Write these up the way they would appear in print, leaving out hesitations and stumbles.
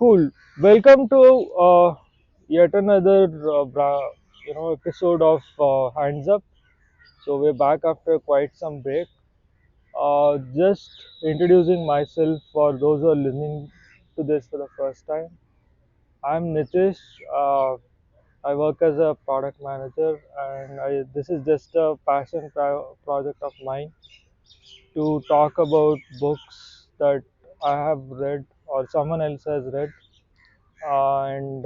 Cool. Welcome to yet another episode of Hands Up. So we're back after quite some break. Just introducing myself for those who are listening to this for the first time. I'm Nitish. I work as a product manager, and this is just a passion project of mine to talk about books that I have read or someone else has read and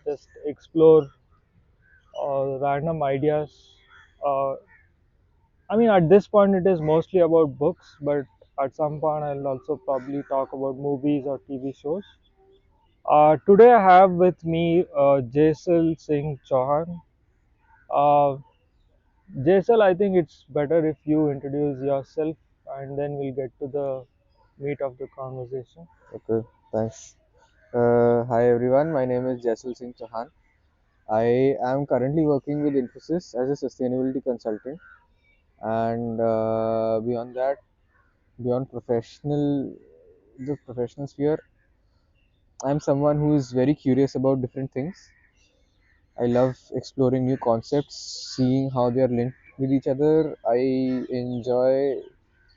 just explore random ideas. uh, I mean, at this point it is mostly about books, but at some point I'll also probably talk about movies or TV shows. Today I have with me Jaisal Singh Chauhan. uh, Jaisal, I think it's better if you introduce yourself and then we'll get to the meat of the conversation. Okay, thanks. Hi everyone, my name is Jaisal Singh Chauhan. I am currently working with Infosys as a sustainability consultant, and beyond that, beyond the professional sphere, I'm someone who is very curious about different things. I love exploring new concepts, seeing how they are linked with each other. I enjoy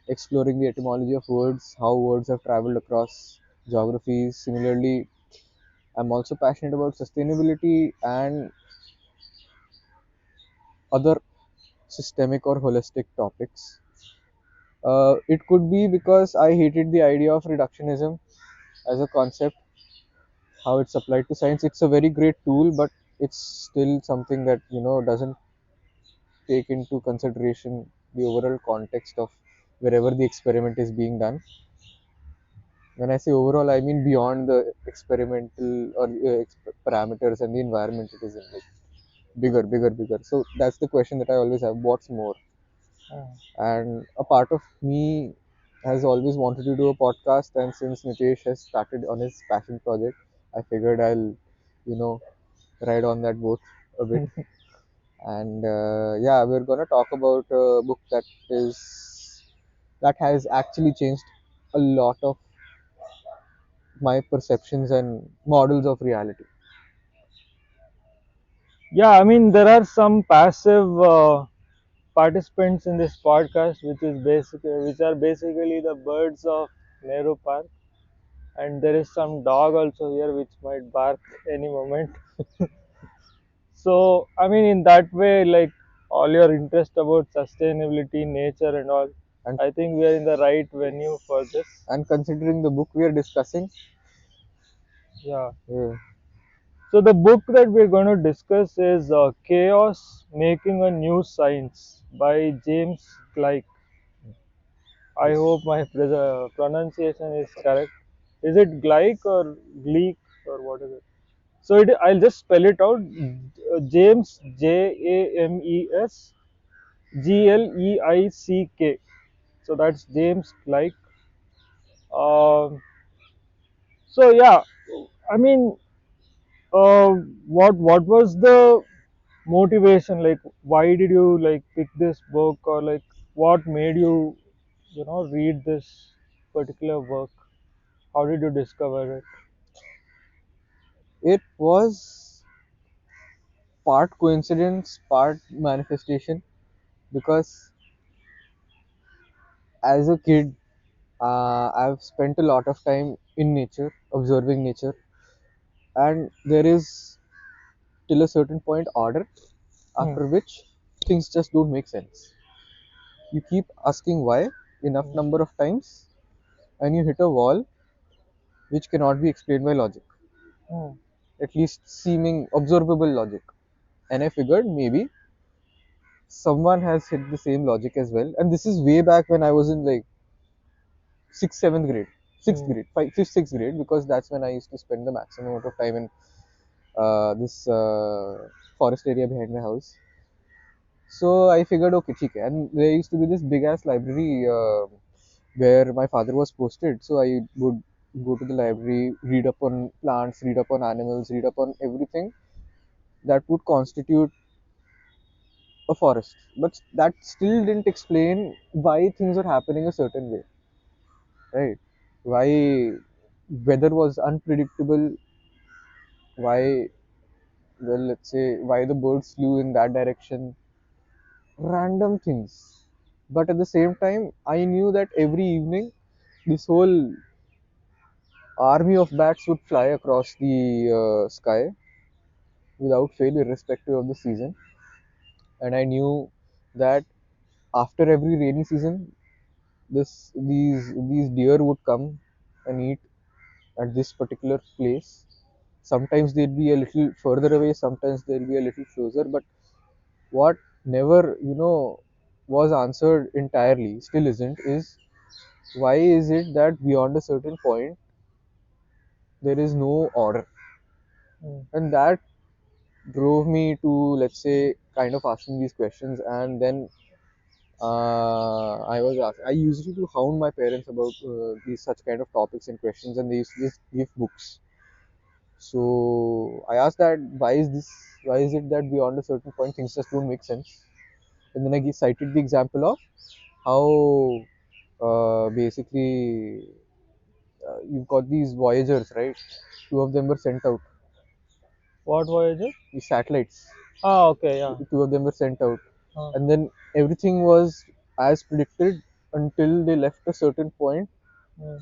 exploring the etymology of words, how words have traveled across geographies. Similarly, I'm also passionate about sustainability and other systemic or holistic topics. It could be because I hated the idea of reductionism as a concept, how it's applied to science. It's a very great tool, but it's still something that doesn't take into consideration the overall context of wherever the experiment is being done. When I say overall, I mean beyond the experimental or parameters and the environment it is in. Like bigger, bigger, bigger. So that's the question that I always have: what's more? And a part of me has always wanted to do a podcast, and since Nitesh has started on his passion project, I figured I'll you know ride on that boat a bit. And yeah, we're gonna talk about a book that has actually changed a lot of my perceptions and models of reality. Yeah, I mean, there are some passive participants in this podcast, which are basically the birds of Nehru Park, and there is some dog also here which might bark any moment. So, I mean, in that way, like all your interest about sustainability, nature, and all, and I think we are in the right venue for this. and considering the book we are discussing, Yeah. uh, So the book that we're going to discuss is Chaos Making a New Science by James Gleick. I yes, hope my pronunciation is correct. Is it Gleick or Gleek or what is it? So I'll just spell it out. James Gleick. So that's James Gleick. Um, so yeah, I mean, uh, what was the motivation? Like, why did you like pick this book, or like what made you, read this particular work? How did you discover it? it was part coincidence, part manifestation, because as a kid, I've spent a lot of time in nature, observing nature, and there is till a certain point order, Hmm. after which things just don't make sense. You keep asking why enough Hmm. number of times, and you hit a wall which cannot be explained by logic, Hmm. at least seeming observable logic. And I figured maybe someone has hit the same logic as well. And this is way back when I was in like sixth, seventh grade, sixth Hmm. grade, fifth, sixth grade, because that's when I used to spend the maximum amount of time in this forest area behind my house. So I figured, okay, theek hai. And there used to be this big ass library where my father was posted. So I would go to the library, read up on plants, read up on animals, read up on everything that would constitute a forest. But that still didn't explain why things are happening a certain way, right? Why? weather was unpredictable, why, well, let's say why the birds flew in that direction, random things. But at the same time, I knew that every evening this whole army of bats would fly across the sky without fail, irrespective of the season. And I knew that after every rainy season, these deer would come and eat at this particular place. Sometimes they'd be a little further away, sometimes they'll be a little closer. But what never, was answered entirely, still isn't, is why is it that beyond a certain point there is no order? Mm. And that drove me to, let's say, kind of asking these questions. And then I used to hound my parents about these such kind of topics and questions, and they used to just give books. So I asked that why is this? Why is it that beyond a certain point things just don't make sense? And then cited the example of how basically you've got these Voyagers, right? Two of them were sent out, What Voyager? the satellites. Ah, okay, yeah. Two of them were sent out, Uh, and then everything was as predicted until they left a certain point, mm.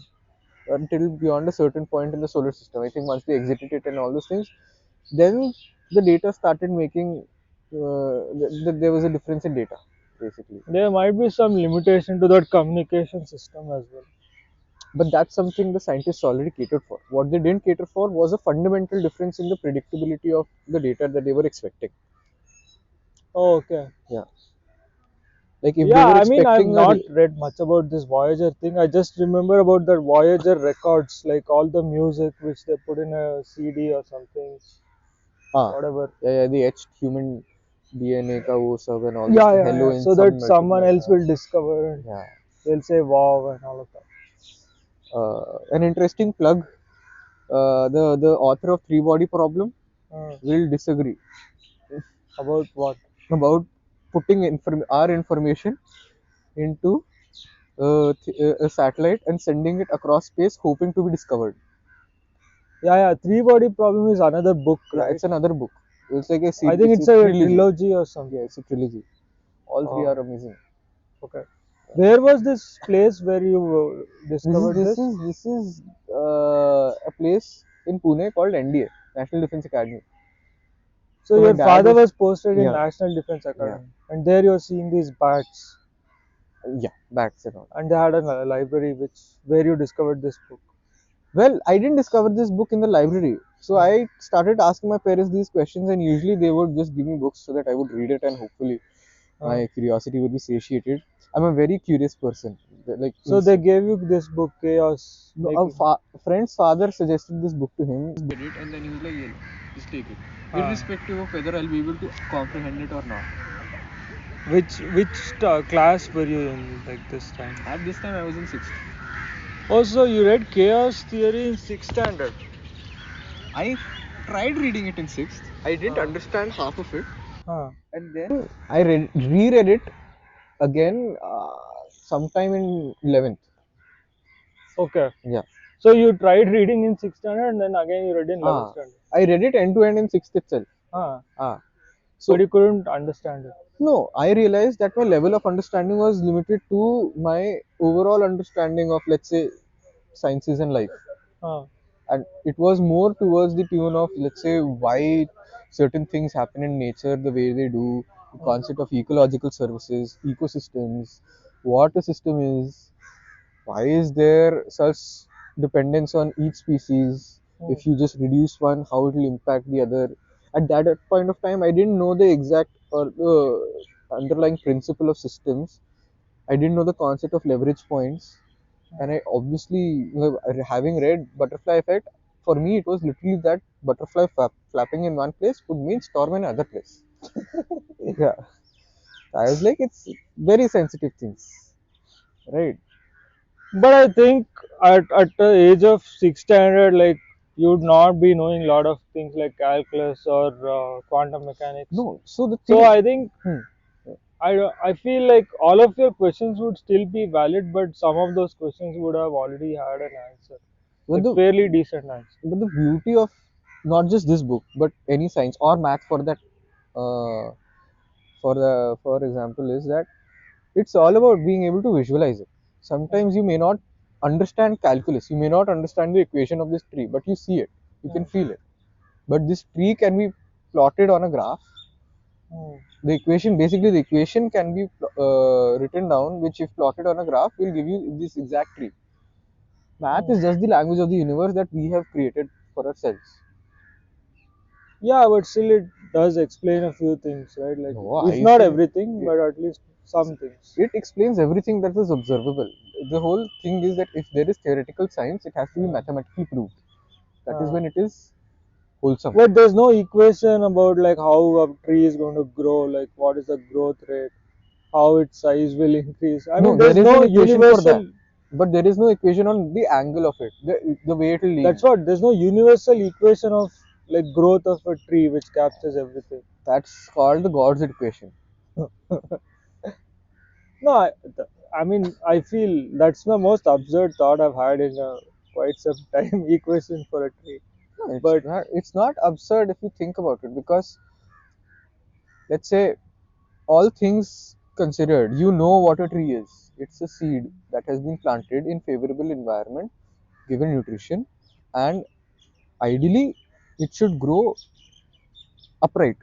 until beyond a certain point in the solar system. I think once they exited it and all those things, then the data started making. There was a difference in data, basically. There might be some limitation to that communication system as well. But that's something the scientists already catered for. What they didn't cater for was a fundamental difference in the predictability of the data that they were expecting. Oh, okay. Yeah, like if they Yeah, were I mean, I've expecting not read much about this Voyager thing. I just remember about the Voyager records, like all the music which they put in a CD or something, ah, whatever. yeah, the etched human DNA ka wo sab and all this Yeah, yeah, hello yeah. in So that some someone multiply. else will discover and Yeah, they'll say wow and all of that. an interesting plug. The author of Three Body Problem Uh, will disagree about what? about putting our information into a satellite and sending it across space, hoping to be discovered. Yeah, yeah. Three Body Problem is another book, Yeah, right? it's another book. It's like a I series. think It's it's a a trilogy. trilogy or Yeah, something. it's a trilogy. All three are Oh, amazing. okay. Where was this place where you This is discovered this this? is this is a place in Pune called NDA, National Defense Academy. So So my your dad father was, was posted in yeah, National Defense yeah, Academy, and there you're seeing these bats, yeah, bats and all. and they had a library which where you discovered this book. Well, I didn't discover this book in the library. So Uh, I started asking my parents these questions, and usually they would just give me books so that I would read it, and hopefully uh, my curiosity would be satiated. I'm a very curious person. Like, so they gave you this book, Chaos no, Making. friend's father suggested this book to him. Read it, and then he was like, "Yeah, just take it, Uh, irrespective of whether I'll be able to comprehend it or not." which class were you in like this time? At this time, I was in sixth. Also, you read Chaos Theory in sixth standard. I tried reading it in sixth. I didn't Uh, understand half of it, uh, and then I reread it again sometime in 11th. okay. Yeah. So you tried reading in sixth standard, and then again you read in 11th Ah, standard. I read it end to end in sixth itself. Uh, Ah, but so you couldn't understand it. no, I realized that my level of understanding was limited to my overall understanding of, let's say, sciences and life. Uh, And it was more towards the tune of, let's say, why certain things happen in nature the way they do, the uh, concept of ecological services, ecosystems, what a system is, why is there such dependence on each species, uh, if you just reduce one how it will impact the other. At that point of time I didn't know the exact or the underlying principle of systems. I didn't know the concept of leverage points, and I obviously, having read butterfly effect, for me it was literally that butterfly flapping in one place could mean storm in another place. Yeah, I was like, it's very sensitive things, right? But I think at the age of sixth standard, like you would not be knowing a lot of things like calculus or quantum mechanics. No, so the So thing, I think hmm, I feel like all of your questions would still be valid, but some of those questions would have already had an answer. But like the fairly decent answer. but the beauty of not just this book but any science or math for that, uh, for example, is that it's all about being able to visualize it. Sometimes you may not understand calculus, you may not understand the equation of this tree, but you see it, you can Hmm. feel it. But this tree can be plotted on a graph. Hmm. The equation, basically the equation can be written down, which if plotted on a graph will give you this exact tree. Math Hmm. is just the language of the universe that we have created for ourselves. Yeah, but still it does explain a few things, right? Like No, if I not say everything, it, but at least some things. it explains everything that is observable. The whole thing is that if there is theoretical science, it has to be Uh, mathematically proved. That is uh, when it is wholesome. but there's no equation about like how a tree is going to grow, like what is the growth rate, how its size will increase. I mean, No, there there's is no an equation for that, universal. but there is no equation on the angle of it, the way it will That's lean. what. There's no universal equation of like growth of a tree which captures everything. That's called the God's equation. No, I mean, I feel that's the most absurd thought I've had in quite some time. Equation for a tree, No, it's but not. It's not absurd if you think about it, because let's say all things considered, you know what a tree is. It's a seed that has been planted in favorable environment, given nutrition, and ideally it should grow upright.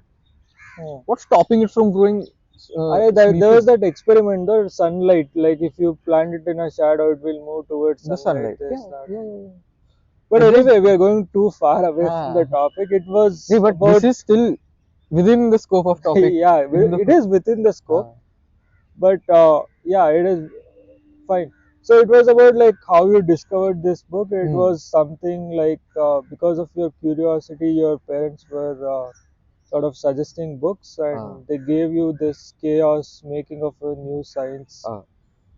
hmm. What's stopping it from growing There was sleeping? that experiment, the sunlight. Like if you plant it in a shadow, it will move towards The sunlight. sunlight. This Yeah, that. yeah, yeah. But But there's anyway, we are going too far away from the ah, topic. It hey, was but this about is still within the scope of topic. yeah, Within the it is within the scope, ah, but yeah, it is fine. So it was about like how you discovered this book. It hmm, was something like because of your curiosity, your parents were sort of suggesting books, ah, and they gave you this chaos making of a new science. ah,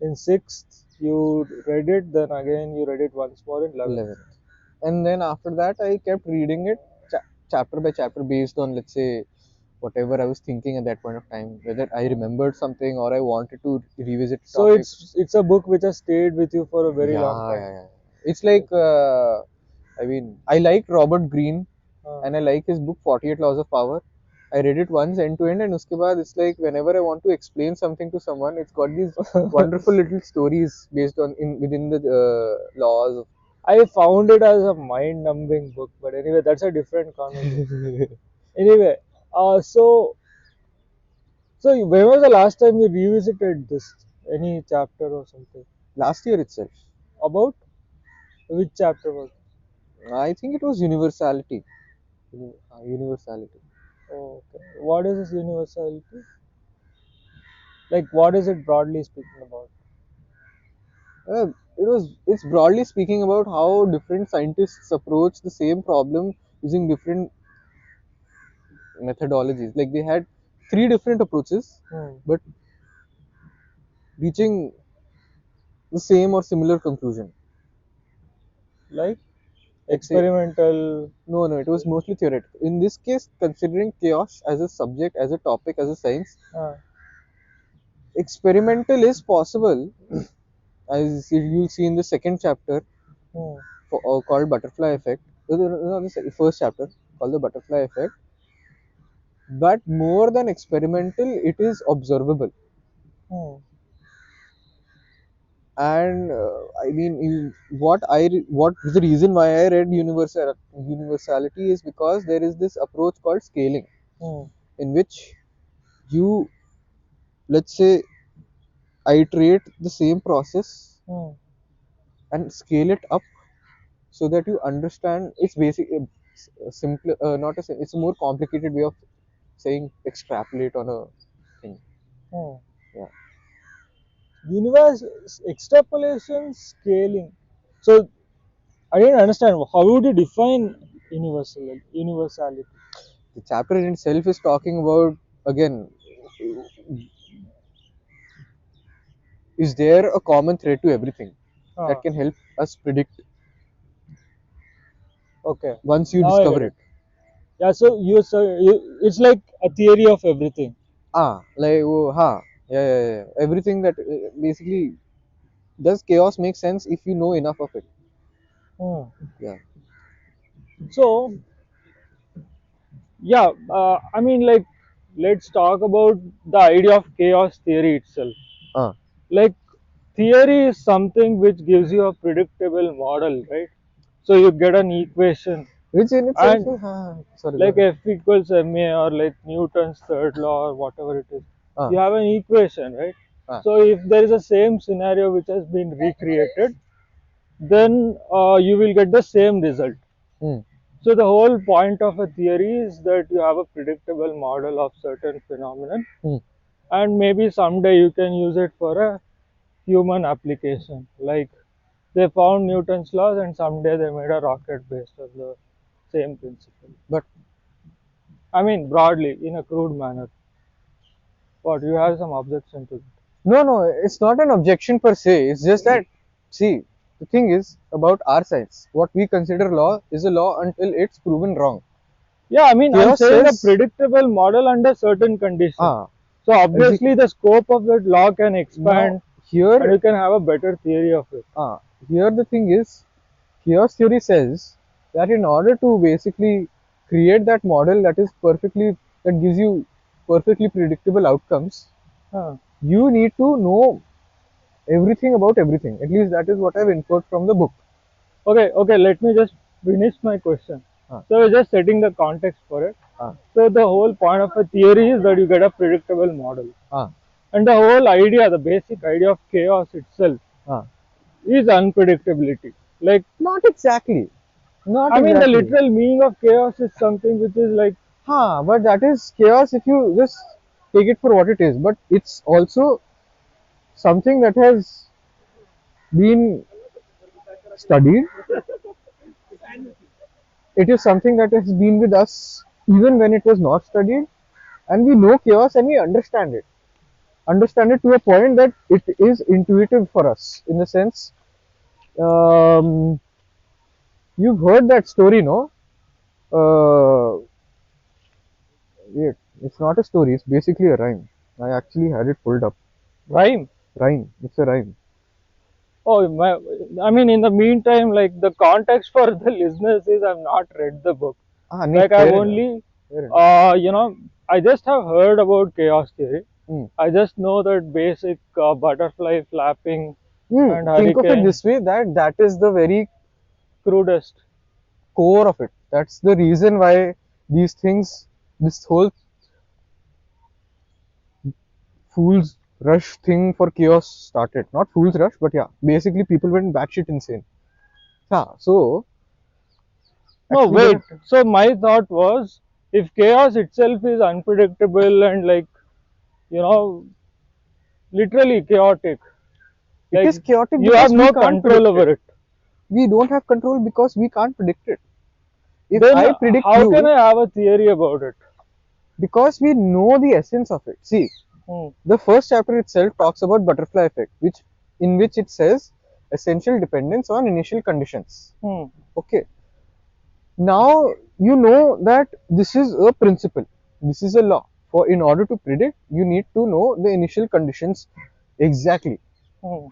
In sixth, you read it. Then again, you read it once more in 11th. 11th. And then after that, I kept reading it chapter by chapter based on, let's say, whatever I was thinking at that point of time, whether I remembered something or I wanted to revisit the So topic. it's a book which has stayed with you for a very long Yeah, time. yeah, yeah. It's like, I mean, I like Robert Greene Uh, and I like his book 48 Laws of Power. I read it once end to end, and uske baad it's like whenever I want to explain something to someone, it's got these wonderful little stories based on in within the laws. I found it as a mind-numbing book, but anyway, that's a different conversation. Anyway, so when was the last time you revisited this any chapter or something? Last year itself, About which chapter was it? I think it was universality. Universality. Oh, okay. What is this universality? Like, what is it broadly speaking about? It's broadly speaking about how different scientists approach the same problem using different methodologies. Like they had three different approaches, Hmm. but reaching the same or similar conclusion. Like Let's say, experimental. no, it was mostly theoretical. In this case, considering chaos as a subject, as a topic, as a science, Uh, experimental is possible, as you'll see in the second chapter hmm. called butterfly effect. No, the first chapter called the butterfly effect. But more than experimental, it is observable. Hmm. And I mean, what the reason why I read universality is because there is this approach called scaling, Hmm. in which you, let's say, iterate the same process Hmm. and scale it up so that you understand. It's basic, simple, not a it's a more complicated way of saying extrapolate on a thing. Hmm. Yeah. Universe extrapolation scaling. So I didn't understand. How would you define universality? The chapter in itself is talking about, again, is there a common thread to everything that Ah, can help us predict okay. once you Now I get discover it. it? Yeah. It's like a theory of everything. Like, oh, yeah. Everything that basically, does chaos make sense if you know enough of it? Hmm. Yeah. So yeah, I mean, like, let's talk about the idea of chaos theory itself. Ah, Like, theory is something which gives you a predictable model, right? So you get an equation, which in itself and is, sorry, go like ahead. F equals ma, or like Newton's third law, or whatever it is, Ah, you have an equation, right? ah, So if there is a same scenario which has been recreated, then you will get the same result. hmm, So the whole point of a theory is that you have a predictable model of certain phenomenon, hmm. and maybe someday you can use it for a human application. Like, they found Newton's laws, and someday they made a rocket based on the same principle. But I mean, broadly, in a crude manner. What, you have some objection to it? no, no, it's not an objection per se. It's just that, see, the thing is about our science. What we consider law is a law until it's proven wrong. Yeah, I mean, I'm Chaos saying a says, predictable model under certain conditions. ah, So exi- obviously, the scope of that law can now expand, and here, you can have a better theory of it. here the thing is, chaos theory says that in order to basically create that model that gives you perfectly predictable outcomes, Huh. you need to know everything about everything. At least that is what I've inferred from the book. Okay, okay, let me just finish my question. Ah, So we're just setting the context for it. ah, So the whole point of a theory is that you get a predictable model. ah, And the whole idea, the basic idea of chaos itself ah. is unpredictability. Like, Not exactly. Not I mean, the exactly. literal meaning of chaos is something which is like, But that is chaos if you just take it for what it is. But it's also something that has been studied. It is something that has been with us even when it was not studied. And we know chaos and we understand it. Understand it to a point that it is intuitive for us. In the sense, um, you've heard that story, no? Uh, Wait, it's not a story. It's basically a rhyme. I actually had it pulled up. rhyme. Rhyme. It's a rhyme. Oh, I mean, in the meantime, like, the context for the listeners is I've not read the book. Nee, Like, I've fair enough. only, Fair enough. I just have heard about chaos theory. Hmm. I just know that basic butterfly flapping and Think of it hurricane, this way, that is the very crudest. core of it. That's the reason why these things, this whole fool's rush thing for chaos started. Not fool's rush, but yeah, basically people went batshit insane. So No, actually there wait. are, So my thought was, if chaos itself is unpredictable and, like, you know, literally chaotic, it like, is chaotic you have because we no can't control predict it. over it, We don't have control because we can't predict it. If then I predict how can you, I have a theory about it? because we know the essence of it. See, Hmm. the first chapter itself talks about butterfly effect, which it says essential dependence on initial conditions. Hmm. Okay. Now you know that this is a principle. This is a law. For in order to predict, you need to know the initial conditions exactly. Hmm.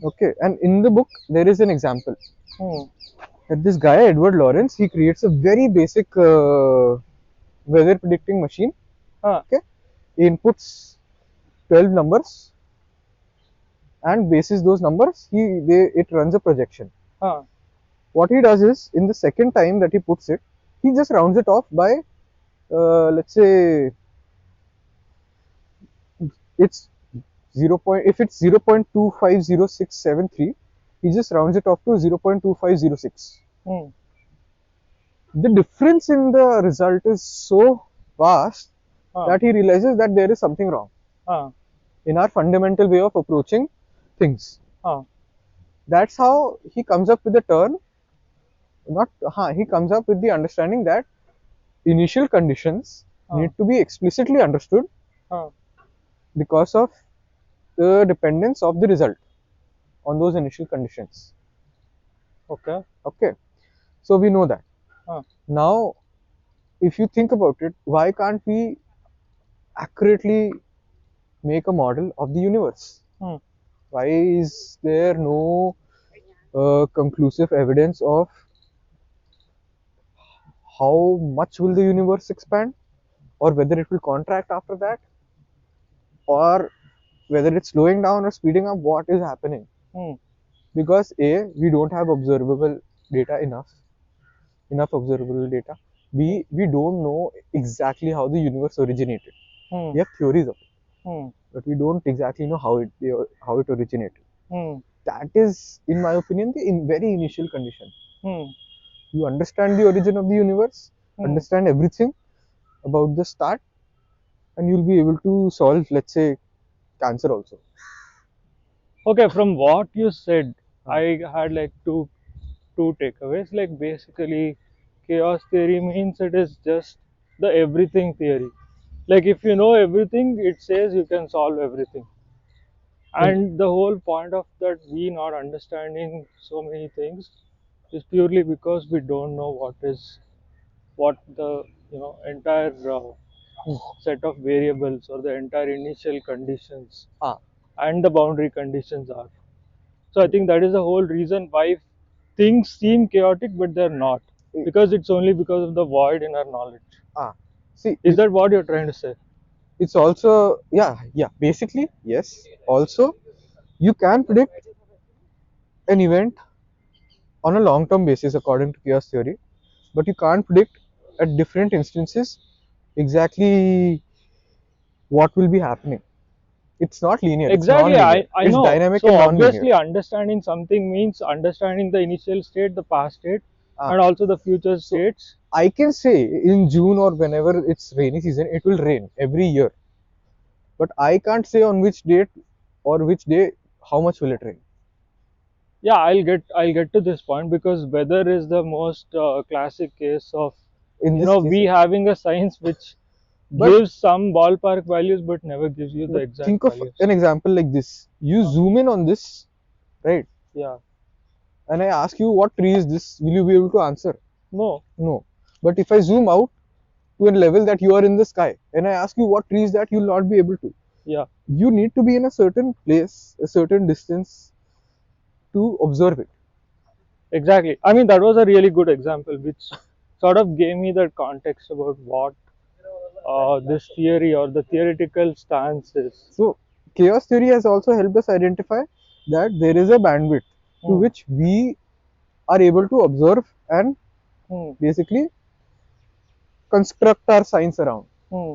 Okay. And in the book there is an example Hmm. that this guy Edward Lawrence he creates a very basic weather predicting machine. Huh. Okay. He inputs 12 numbers and bases those numbers it runs a projection. Huh. What he does is in the second time that he puts it he just rounds it off by let's say it's 0. If it's 0.250673 he just rounds it off to 0.2506. Hmm. The difference in the result is so vast Huh. that he realizes that there is something wrong Huh. in our fundamental way of approaching things. Huh. That's how he comes up with the term. Not he comes up with the understanding that initial conditions Huh. need to be explicitly understood Huh. because of the dependence of the result on those initial conditions. Okay. Okay, so we know that. Huh. Now, if you think about it, why can't we accurately make a model of the universe? Hmm. Why is there no conclusive evidence of how much will the universe expand, or whether it will contract after that, or whether it's slowing down or speeding up. What is happening? Hmm. Because A, we don't have observable data enough observable data. B, we don't know exactly how the universe originated. Hmm. We have theories of it, Hmm. but we don't exactly know how it originated. Hmm. That is, in my opinion, the very initial condition. Hmm. You understand the origin of the universe, Hmm. understand everything about the start, and you'll be able to solve, let's say, cancer also. Okay, from what you said, Ah, I had like two takeaways. Like basically, chaos theory means it is just the everything theory. Like if you know everything, it says you can solve everything. in, And the whole point of that we not understanding so many things is purely because we don't know what the entire set of variables or the entire initial conditions ah, and the boundary conditions are. So I think that is the whole reason why things seem chaotic, but they're not, eh, because it's only because of the void in our knowledge. ah. See, Is that what you're trying to say? it's also, yeah, basically yes. Also, you can predict an event on a long-term basis according to chaos theory, but you can't predict at different instances exactly what will be happening. It's not linear. It's Exactly, non-linear. I It's know. dynamic So and non-linear. obviously, understanding something means understanding the initial state, the past state, Ah, and also the future so states. I can say in June or whenever it's rainy season, it will rain every year. But I can't say on which date or which day how much will it rain. Yeah, I'll get to this point because weather is the most classic case of In this case, we having a science which but gives some ballpark values but never gives you the but exact think of values. an example like this. You zoom in on this, right? Yeah. And I ask you what tree is this, will you be able to answer? No. No. But if I zoom out to a level that you are in the sky and I ask you what tree is that, you'll not be able to. Yeah. You need to be in a certain place, a certain distance to observe it. Exactly. I mean, that was a really good example, which sort of gave me the context about what this theory or the theoretical stance is. So, chaos theory has also helped us identify that there is a bandwidth to Hmm. which we are able to observe and Hmm. basically construct our science around. Hmm.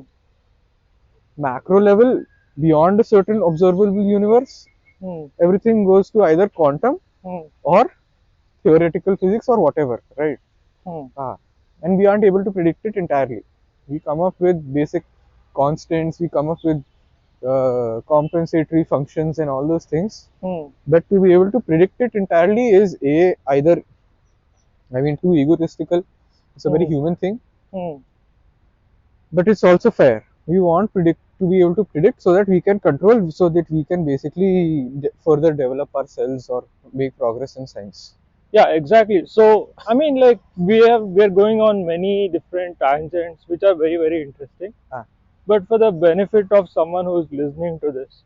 Macro level, beyond a certain observable universe, Hmm. everything goes to either quantum Hmm. or theoretical physics or whatever, right? Hmm. Ah, and we aren't able to predict it entirely. We come up with basic constants, we come up with compensatory functions and all those things. Hmm. But to be able to predict it entirely is either, I mean, too egotistical. It's a very Hmm. human thing, Hmm. but it's also fair. We want predict to be able to predict so that we can control, so that we can basically further develop ourselves or make progress in science. Yeah, exactly. So, I mean, like we're going on many different tangents, which are very very interesting. Ah, But for the benefit of someone who's listening to this,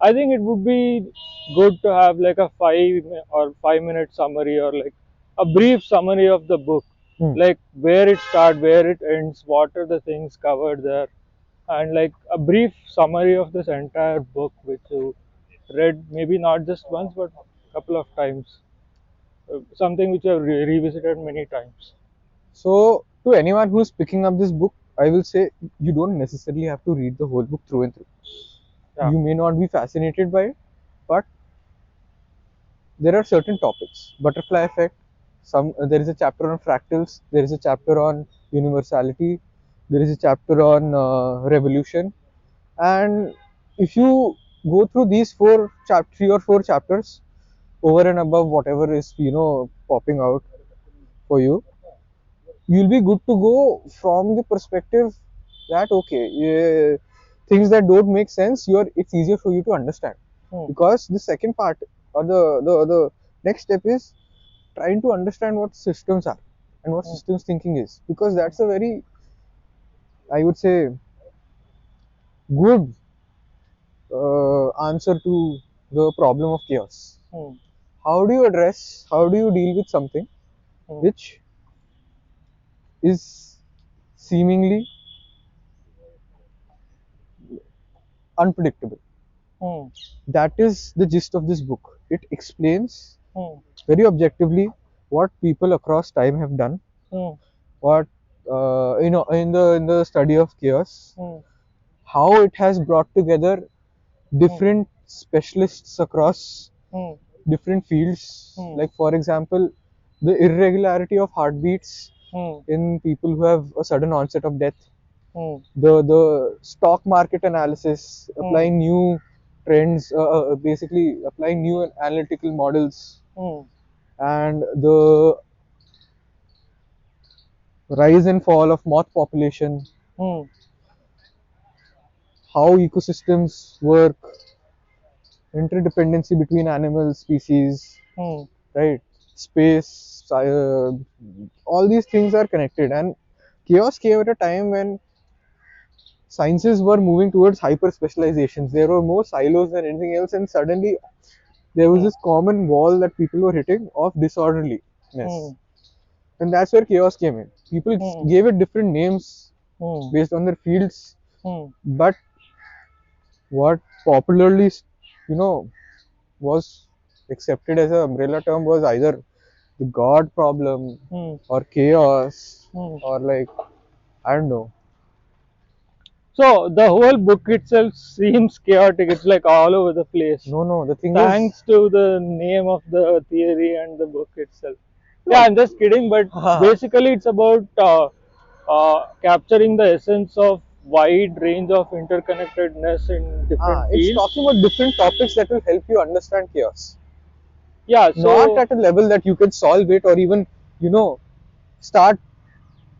I think it would be good to have like a 5 minute summary or like a brief summary of the book, hmm. like where it starts, where it ends, what are the things covered there, and like a brief summary of this entire book, which you read maybe not just once but a couple of times, something which you have revisited many times. So, to anyone who's picking up this book, I will say you don't necessarily have to read the whole book through and through. Yeah. You may not be fascinated by it, but there are certain topics. Butterfly effect. There is a chapter on fractals. There is a chapter on universality. There is a chapter on revolution. And if you go through these three or four chapters over and above whatever is popping out for you, you'll be good to go from the perspective that okay, things that don't make sense, it's easier for you to understand, Hmm. because the second part or the next step is trying to understand what systems are and what Hmm. systems thinking is, because that's a very, I would say, good answer to the problem of chaos. Hmm. how do you deal with something Hmm. which is seemingly unpredictable? Hmm. That is the gist of this book. It explains Hmm. very objectively what people across time have done, Hmm. what in the study of chaos, Hmm. how it has brought together Hmm. different specialists across Hmm. different fields. Hmm. Like for example, the irregularity of heartbeats Hmm. in people who have a sudden onset of death, Hmm. the stock market analysis, Hmm. applying new trends, basically applying new analytical models, Hmm. and the rise and fall of moth population, Hmm. how ecosystems work, interdependency between animal species, Hmm. right? Space, all these things are connected. And chaos came at a time when sciences were moving towards hyper specializations. There were more silos than anything else, and suddenly there was Hmm. this common wall that people were hitting of Hmm. disorderliness. And that's where chaos came in. People Hmm. gave it different names Hmm. based on their fields, Hmm. but what popularly, you know, was accepted as an umbrella term was either the God problem Hmm. or chaos Hmm. or like, I don't know. So the whole book itself seems chaotic. It's like all over the place. No, the thing is, Thanks to the name of the theory and the book itself. Yeah, no, I'm just kidding, but basically it's about capturing the essence of wide range of interconnectedness in different it's fields. talking about different topics that will help you understand chaos. Yeah, Not so at a level that you can solve it or even, you know, start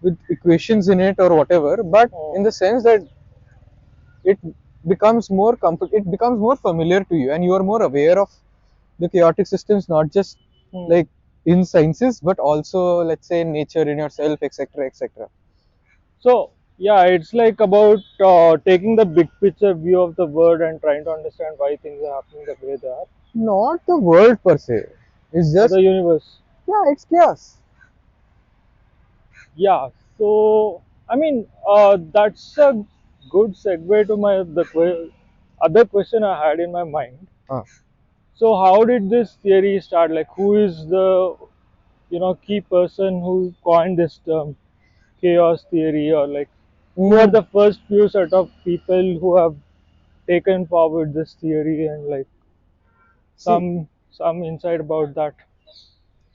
with equations in it or whatever, but uh, in the sense that it it becomes more familiar to you and you are more aware of the chaotic systems, not just hmm. like in sciences, but also, let's say, in nature, in yourself, etc., etc. So yeah, it's like about taking the big picture view of the world and trying to understand why things are happening the way they are, Not the world per se. It's or just, the universe. yeah, it's chaos. Yeah. So I mean, that's a good segue to my other question I had in my mind. Ah. So how did this theory start? Like, who is the key person who coined this term, chaos theory, or like who are Mm, the first few set of people who have taken forward this theory and like see, some insight about that.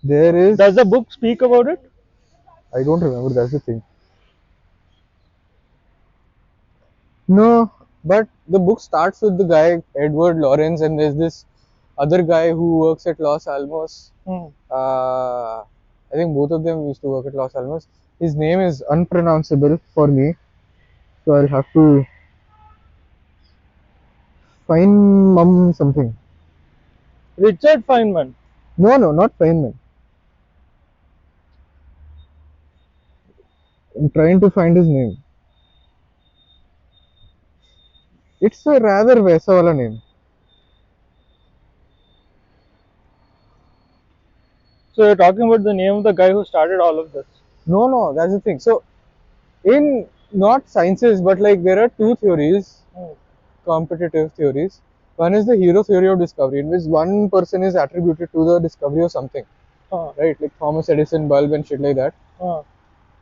there Does the is, book speak about it? I don't remember, that's the thing. No, but the book starts with the guy, Edward Lawrence, and there's this other guy who works at Los Alamos. Hmm. I think both of them used to work at Los Alamos. His name is unpronounceable for me, so I'll have to find mum something. Richard Feynman. No, not Feynman. I'm trying to find his name. It's a rather वैसा वाला name. So you're talking about the name of the guy who started all of this. No, that's the thing. So in not sciences, but like there are two theories, Hmm. competitive theories. One is the hero theory of discovery, in which one person is attributed to the discovery of something, Huh. right? Like Thomas Edison bulb and shit like that. Huh.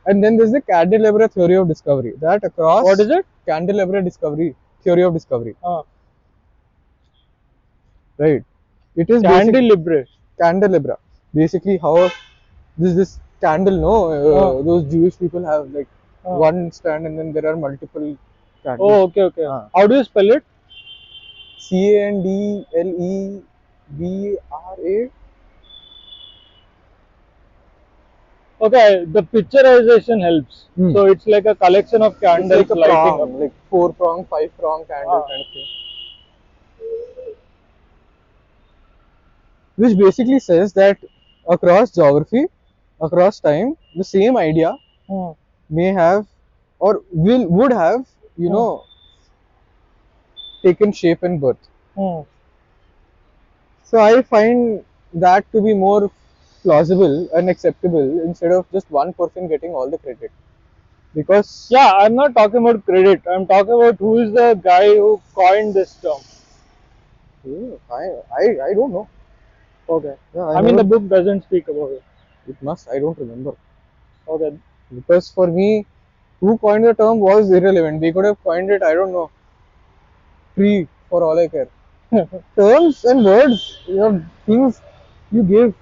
And then there's the candelabra theory of discovery. That What is across it? candelabra discovery theory of discovery, Huh. right? It is basic Candelabra. candelabra. Basically, how this candle, no, Huh. those Jewish people have like Huh. one stand and then there are multiple candles. Oh, okay, okay. How do you spell it? Candlebra. Okay, the picturization helps. Hmm. So it's like a collection of It's like candles a lighting up. prong, like 4 prong, 5 prong candle Ah. kind of thing. Which basically says that across geography, across time, the same idea Hmm. may have or will would have, you Hmm. know, taken shape and birth. Hmm. So I find that to be more plausible and acceptable instead of just one person getting all the credit. Because Yeah, I'm not talking about credit. I'm talking about who is the guy who coined this term. I don't know. Okay. Yeah, I I mean, the never. book doesn't speak about it. It must. I don't remember. Okay. Because for me, who coined the term was irrelevant. They could have coined it. I don't know. Free for all I care. Terms and words, things you give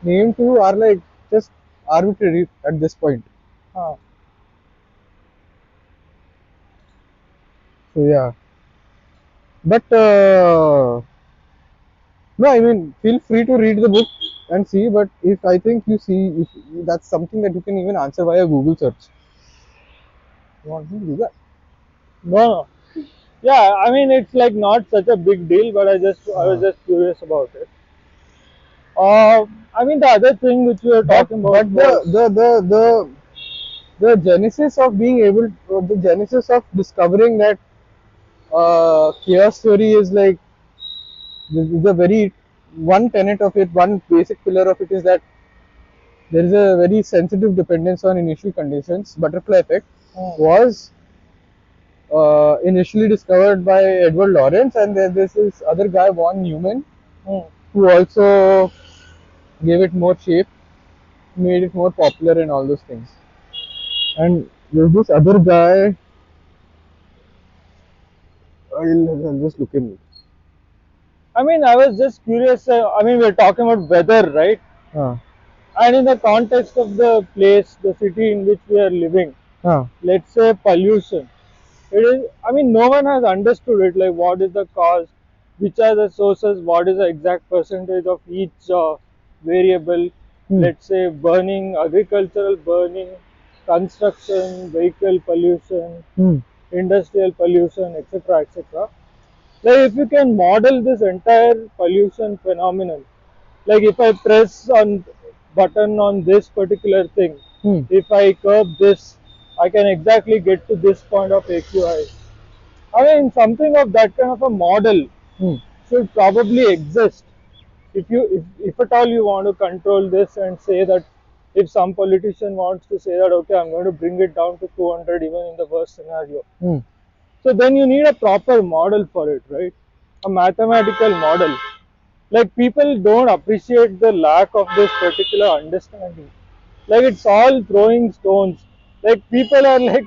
name to are like just arbitrary at this point. Huh. So yeah, but no, I mean, feel free to read the book and see. But if I think you see, if that's something that you can even answer via Google search. You want to do that? No, no. Yeah, I mean, it's like not such a big deal, but I was Uh, just curious about it. I mean, the other thing which we were but talking about was, the genesis of being able, or the genesis of discovering that chaos theory is like the very one tenet of it, one basic pillar of it is that there is a very sensitive dependence on initial conditions. Butterfly effect hmm, was initially discovered by Edward Lawrence, and then this is other guy von Neumann hmm. who also gave it more shape, made it more popular, and all those things. And there's this other guy. I'll just look him. I mean, I was just curious. I mean, we're talking about weather, right? Uh, And in the context of the place, the city in which we are living, uh, let's say pollution. It is, I mean, no one has understood it. Like, what is the cause? Which are the sources? What is the exact percentage of each variable? hmm, Let's say burning, agricultural burning, construction, vehicle pollution, hmm, industrial pollution, etc., etc. Like, if you can model this entire pollution phenomenon, like if I press on button on this particular thing, hmm, if I curve this, I can exactly get to this point of AQI. I mean, something of that kind of a model hmm, should probably exist. If at all you want to control this and say that, if some politician wants to say that, okay, I'm going to bring it down to 200 even in the worst scenario, hmm. so then you need a proper model for it, right? A mathematical model. Like, people don't appreciate the lack of this particular understanding. Like, it's all throwing stones. Like, people are like,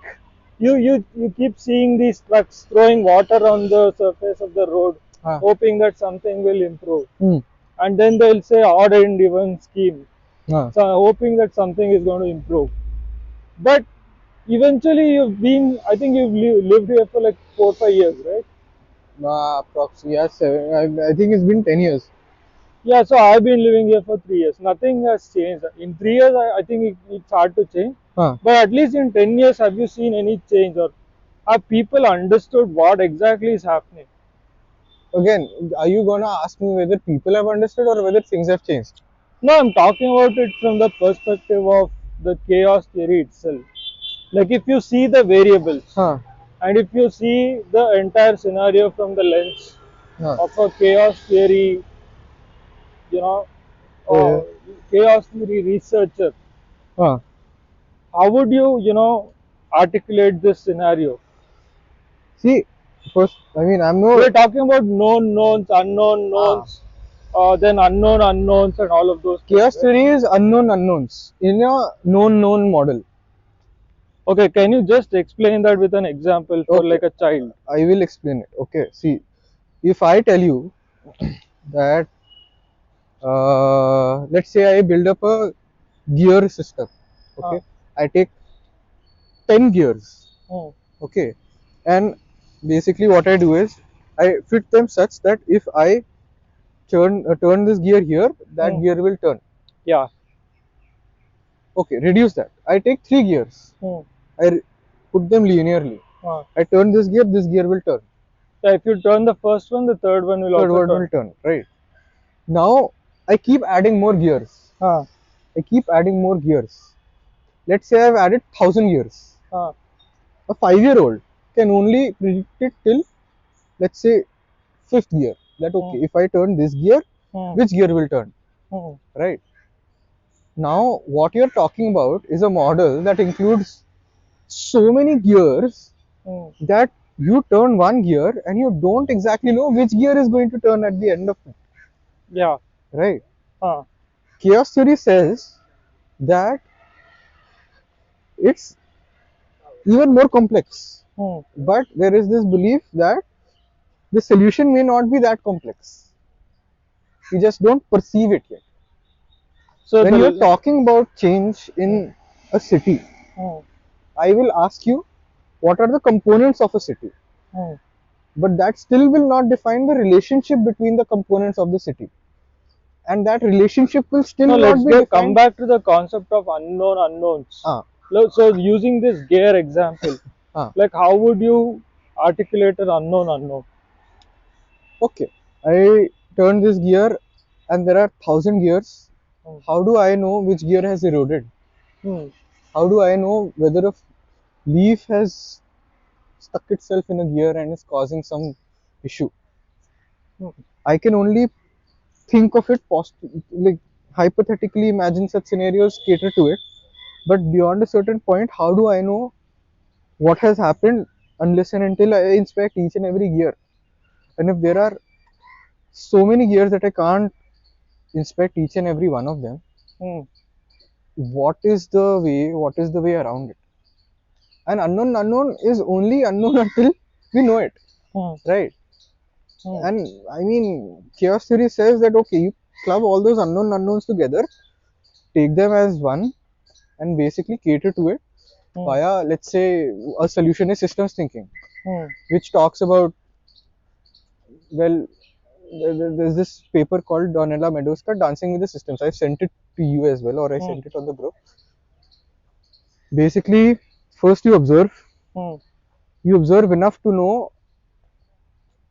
you keep seeing these trucks throwing water on the surface of the road, Ah, hoping that something will improve. hmm, And then they'll say odd and even scheme, ah. so hoping that something is going to improve. But eventually, I think you've lived here for like 4 or 5 years, right? Approximately, yeah, 7. I think it's been 10 years. Yeah, so I've been living here for 3 years. Nothing has changed. In 3 years, I think it's hard to change. Huh. But at least in 10 years, have you seen any change, or have people understood what exactly is happening? Again, are you gonna ask me whether people have understood or whether things have changed? No, I'm talking about it from the perspective of the chaos theory itself. Like, if you see the variables Huh. and if you see the entire scenario from the lens Huh. of a chaos theory, you know, Yeah. chaos theory researcher, Huh. how would you articulate this scenario? See, first, I mean, I'm no. We're talking about known knowns, unknown Ah. knowns, then unknown unknowns, and all of those things, Chaos right? theory is unknown unknowns in a known known model. Okay, can you just explain that with an example for Okay, like a child? I will explain it. Okay, see, if I tell you that, let's say I build up a gear system. Huh. Okay, I take 10 gears. Hmm. Okay, and basically what I do is I fit them such that if I turn this gear here, that Hmm. gear will turn. Yeah. Okay, reduce that. I take 3 gears. Hmm. I put them linearly. Huh. I turn this gear will turn. So if you turn the first one, the third one will Third also one will turn. turn. Right. Now I keep adding more gears. Huh. I keep adding more gears. Let's say I've added 1,000 gears. Huh. A 5-year-old can only predict it till, let's say, fifth gear. That Hmm. okay, if I turn this gear, Hmm. which gear will turn? Hmm. right? Now, what you're talking about is a model that includes so many gears Hmm. that you turn one gear and you don't exactly know which gear is going to turn at the end of it, Yeah. right? Huh. Chaos theory says that it's even more complex, Hmm. but there is this belief that the solution may not be that complex. You just don't perceive it yet. So When you're the. talking about change Hmm. in a city, Hmm. I will ask you what are the components of a city, Hmm. but that still will not define the relationship between the components of the city, and that relationship will No, still let's not be get come defined. back to the concept of unknown unknowns. Ah, So using this gear example, ah, like how would you articulate an unknown unknown? okay. I turn this gear, and there are thousand gears. Hmm. How do I know which gear has eroded? Hmm. How do I know whether a leaf has stuck itself in a gear and is causing some issue? Hmm. I can only think of it like hypothetically imagine such scenarios, cater to it. But beyond a certain point, how do I know what has happened unless and until I inspect each and every gear? And if there are so many gears that I can't inspect each and every one of them, Hmm. what is the way around it? And unknown unknown is only unknown until we know it, Hmm. right? Hmm. And I mean, chaos theory says that okay, you club all those unknown unknowns together, take them as one, and basically cater to it Hmm. via, let's say, a solution is systems thinking, Hmm. which talks about, well, there's this paper called Donella Meadowska, Dancing with the Systems. I've sent it to you as well, or I Hmm. sent it on the group. Basically, first Hmm. you observe enough to know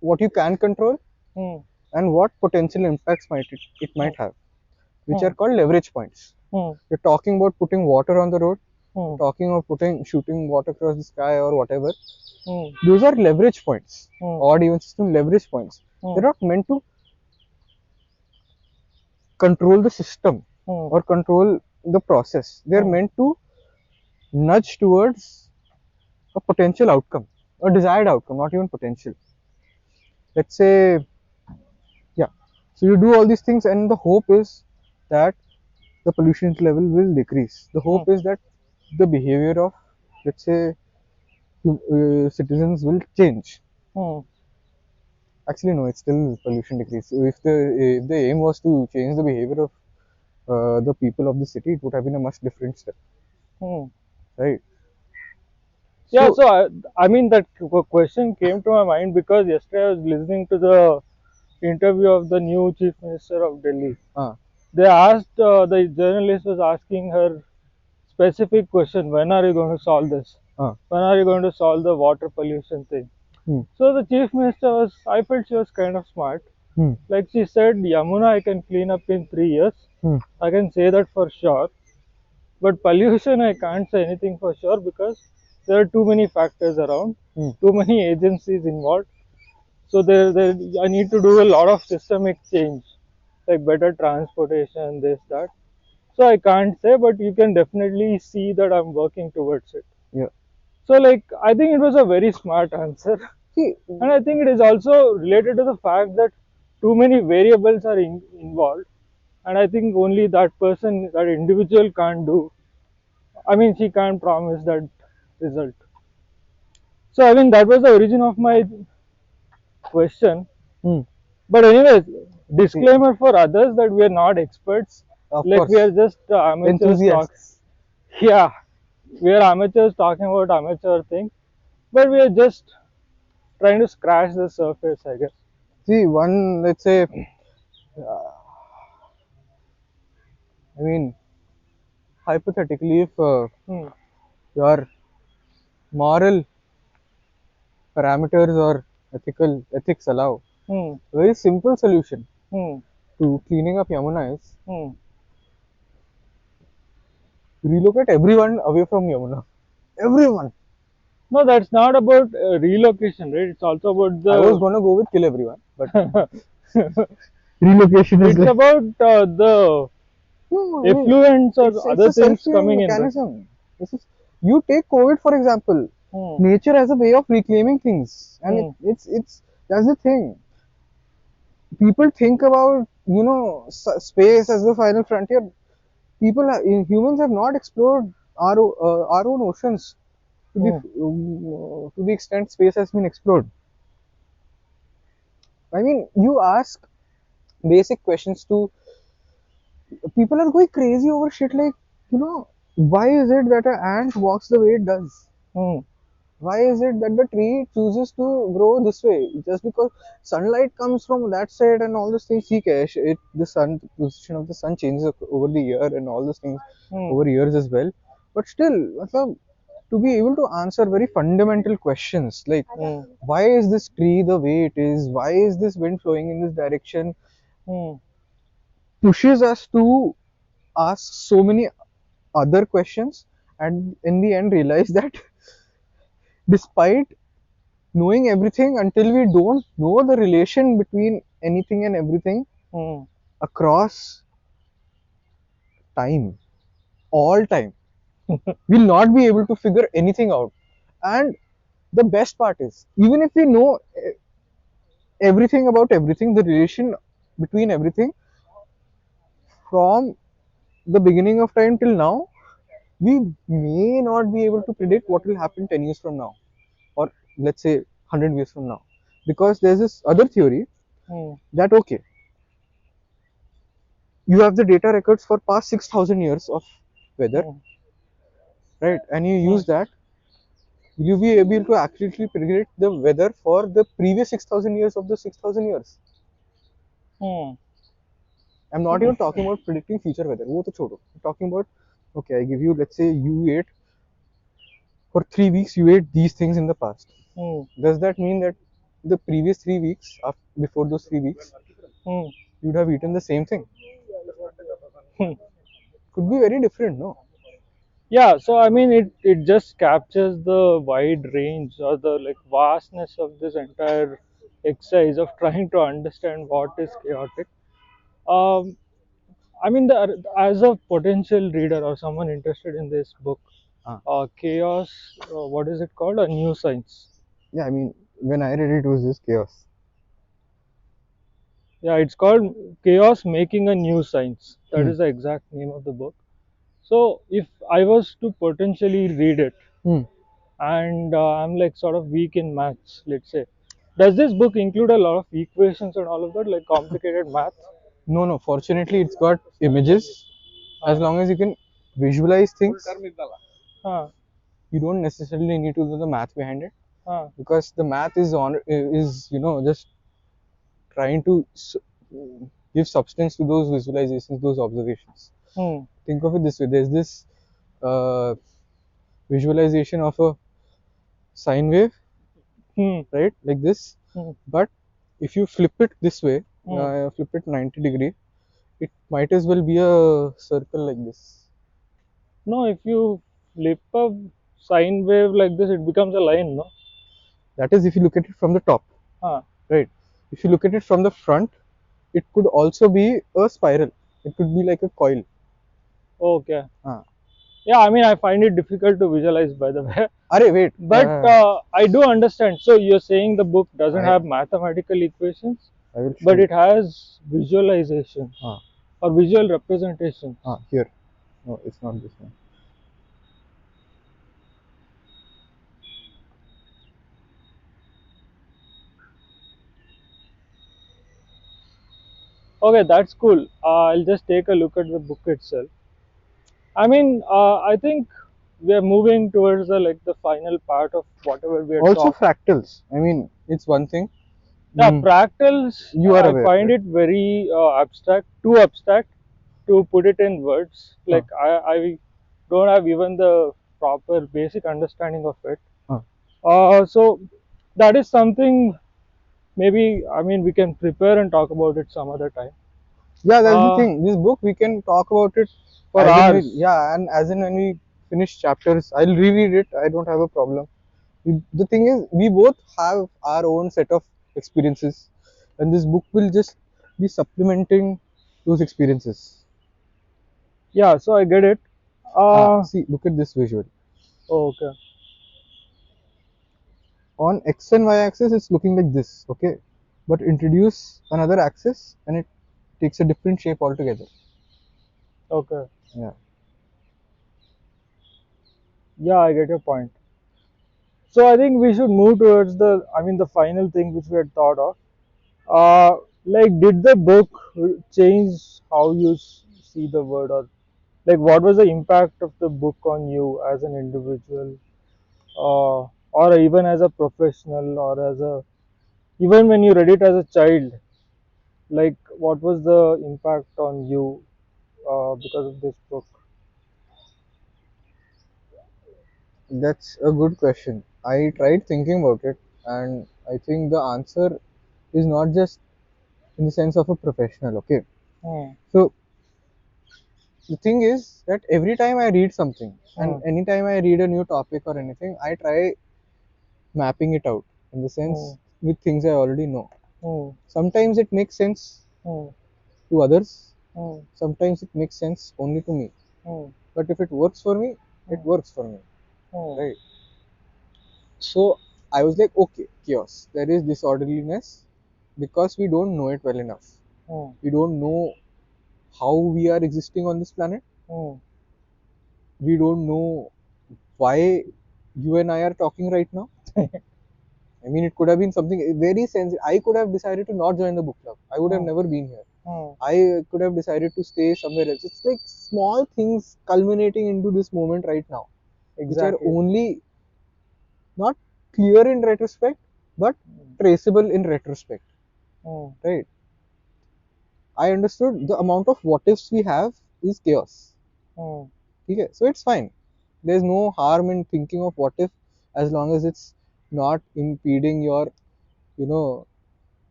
what you can control Hmm. and what potential impacts it Hmm. might have, which Hmm. are called leverage points. Hmm. You're talking about putting water on the road, Hmm. talking of shooting water across the sky or whatever. Hmm. Those are leverage points, Hmm. odd even system leverage points. Hmm. They're not meant to control the system Hmm. or control the process. They're Hmm. meant to nudge towards a potential outcome, a desired outcome, not even potential. Let's say, yeah. So you do all these things, and the hope is that the pollution level will decrease. The Hmm. hope is that the behavior of, let's say, citizens will change. Hmm. Actually, no, it's still pollution decrease. So if the aim was to change the behavior of the people of the city, it would have been a much different step, Hmm. right? Yeah, So, so I mean that question came to my mind because yesterday I was listening to the interview of the new chief minister of Delhi. uh, They asked the journalist was asking her specific question: when are you going to solve this? uh, When are you going to solve the water pollution thing? hmm, So the chief minister was, I felt she was kind of smart. hmm, Like she said, Yamuna I can clean up in 3 years. hmm, I can say that for sure. But pollution, I can't say anything for sure because there are too many factors around, hmm, too many agencies involved. So I need to do a lot of systemic change, like better transportation, this, that. So I can't say, but you can definitely see that I'm working towards it. yeah. So like I think it was a very smart answer, See, and I think it is also related to the fact that too many variables are involved, and I think only that person, that individual can't do. I mean, she can't promise that result. So I mean that was the origin of my question. hmm, But anyways, see, disclaimer for others that we are not experts. of Like we are course, just amateurs talk. enthusiasts. Yeah, we are amateurs talking about amateur things, but we are just trying to scratch the surface, I guess. See, one, let's say, I mean, hypothetically, if Hmm. your moral parameters or ethical ethics allow, Hmm. a very simple solution Hmm. to cleaning up Yamuna is Hmm. relocate everyone away from Yamuna. Everyone. No, that's not about relocation, right? It's also about I was the. gonna go with kill everyone, but Relocation is It's like, about the no, I mean, effluents or it's other a things self-healing coming in, right? mechanism. This is, you take COVID for example. Hmm. Nature has a way of reclaiming things, and Hmm. it's that's the thing. People think about space as the final frontier. Humans have not explored our own oceans Hmm. to the extent space has been explored. I mean, you ask basic questions to people are going crazy over shit like, you know, why is it that an ant walks the way it does? Hmm. Why is it that the tree chooses to grow this way? Just because sunlight comes from that side and all those things. See, Cash, the position of the sun changes over the year and all those things Hmm. over years as well. But still, matlab, to be able to answer very fundamental questions like Hmm. why is this tree the way it is? Why is this wind flowing in this direction? Hmm. Pushes us to ask so many other questions and in the end realize that despite knowing everything, until we don't know the relation between anything and everything Hmm. across time, all time, we'll not be able to figure anything out. And the best part is, even if we know everything about everything, the relation between everything from the beginning of time till now, we may not be able to predict what will happen 10 years from now, or let's say 100 years from now, because there's this other theory Hmm. that okay, you have the data records for past 6,000 years of weather, Hmm. right? And you Hmm. use that, will you be able to accurately predict the weather for the previous 6,000 years of the 6,000 years? Hmm. I'm not even talking about predicting future weather. वो तो छोड़ो. I'm talking about, okay, I give you, let's say you ate for 3 weeks, you ate these things in the past. Hmm. Does that mean that the previous 3 weeks, before those 3 weeks, Hmm. you would have eaten the same thing? Hmm. Could be very different, no? Yeah, so I mean, it just captures the wide range or the like vastness of this entire exercise of trying to understand what is chaotic. Um, I mean, as a potential reader or someone interested in this book, Ah. chaos, what is it called? A new science. Yeah, I mean, when I read it, it was just chaos. Yeah, it's called Chaos Making a New Science. That Hmm. is the exact name of the book. So, if I was to potentially read it, Hmm. and I'm like sort of weak in maths, let's say, does this book include a lot of equations and all of that, like complicated math? No, no. Fortunately, it's got images. As Uh, long as you can visualize things, uh, you don't necessarily need to do the math behind it, uh, because the math is just trying to give substance to those visualizations, those observations. hmm, Think of it this way: there's this uh, visualization of a sine wave, hmm, right, like this. hmm, But if you flip it this way, hmm. flip it 90 degree, it might as well be a circle like this. No, if you flip a sine wave like this, it becomes a line, no? That is, if you look at it from the top, Uh, right? If you look at it from the front, it could also be a spiral. It could be like a coil. okay. Ah. Yeah, I mean, I find it difficult to visualize, by the way. Arey, wait. But I do understand. So you're saying the book doesn't I have mathematical equations, I will show but you. it has visualizations Ah, or visual representations. here. No, it's not this one. Okay, that's cool. I'll just take a look at the book itself. I mean, I think we are moving towards the final part of whatever we had Also talked. fractals. I mean, it's one thing. Yeah, Mm, fractals, you are I aware, find right? it very abstract, too abstract to put it in words. Huh, Like, I don't have even the proper basic understanding of it. huh. So, that is something maybe, I mean, we can prepare and talk about it some other time. Yeah, that's the Uh, thing. This book we can talk about it for hours. yeah, and as in when we finish chapters, I'll reread it. I don't have a problem. The thing is, we both have our own set of experiences, and this book will just be supplementing those experiences. Yeah, so I get it. See, look at this visual. Okay. On x and y axis, it's looking like this, okay? But introduce another axis and it takes a different shape altogether. Okay. Yeah. Yeah, I get your point. So I think we should move towards the final thing which we had thought of. Like, did the book change how you see the world, or like, what was the impact of the book on you as an individual, or even as a professional, or as a even when you read it as a child? Like, what was the impact on you because of this book? That's a good question. I tried thinking about it, and I think the answer is not just in the sense of a professional, okay? Hmm. So, the thing is that every time I read something, and Hmm. anytime I read a new topic or anything, I try mapping it out in the Hmm. sense with things I already know. Hmm. Sometimes it makes sense Hmm. to others, Hmm. sometimes it makes sense only to me. Hmm. But if it works for me, it Hmm. works for me, Hmm. right? So I was like, okay, chaos. There is disorderliness because we don't know it well enough. Hmm. We don't know how we are existing on this planet. Hmm. We don't know why you and I are talking right now. I mean, it could have been something very sensitive. I could have decided to not join the book club. I would have Hmm. never been here. Hmm. I could have decided to stay somewhere else. It's like small things culminating into this moment right now, which are Exactly. only not clear in retrospect, but Hmm. traceable in retrospect, Hmm. right? I understood the amount of what ifs we have is chaos. Hmm. Okay, so it's fine. There's no harm in thinking of what if, as long as it's not impeding your, you know,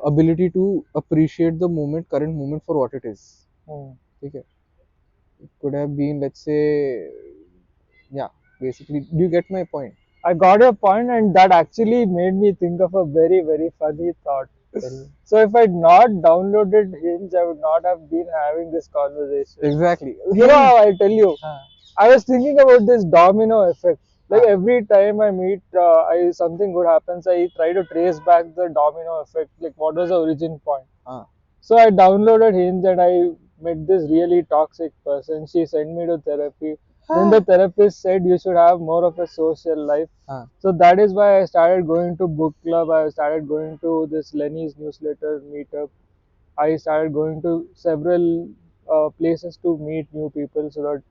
ability to appreciate the moment, current moment for what it is. Hmm. Okay, it could have been, let's say, yeah. Basically, do you get my point? I got your point, and that actually made me think of a very, very funny thought. So, if I'd not downloaded Hinge, I would not have been having this conversation. Exactly. You know how I'll tell you? Uh, I was thinking about this domino effect. Like, uh, every time I meet, something good happens, I try to trace back the domino effect. Like, what was the origin point? uh, So I downloaded Hinge and I met this really toxic person. She sent me to therapy. Then the therapist said you should have more of a social life. uh, So that is why I started going to book club. I started going to this Lenny's newsletter meetup. I started going to several places to meet new people so that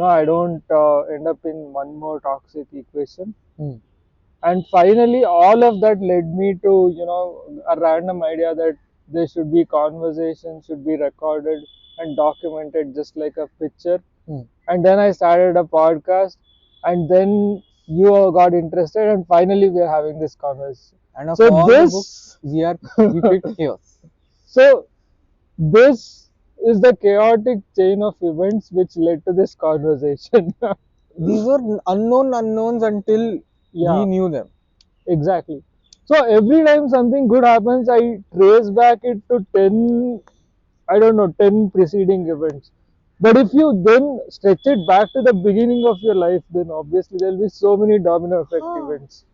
I don't end up in one more toxic equation. mm, And finally, all of that led me to, a random idea that there should be conversations, should be recorded and documented just like a picture. mm. And then I started a podcast, and then you all got interested, and finally we are having this conversation. And of So all the books, this, we picked chaos. so this is the chaotic chain of events which led to this conversation. These were unknown unknowns until we Yeah. knew them. Exactly. So every time something good happens, I trace back it to 10, I don't know, 10 preceding events. But if you then stretch it back to the beginning of your life, then obviously there'll be so many domino effect Huh. events.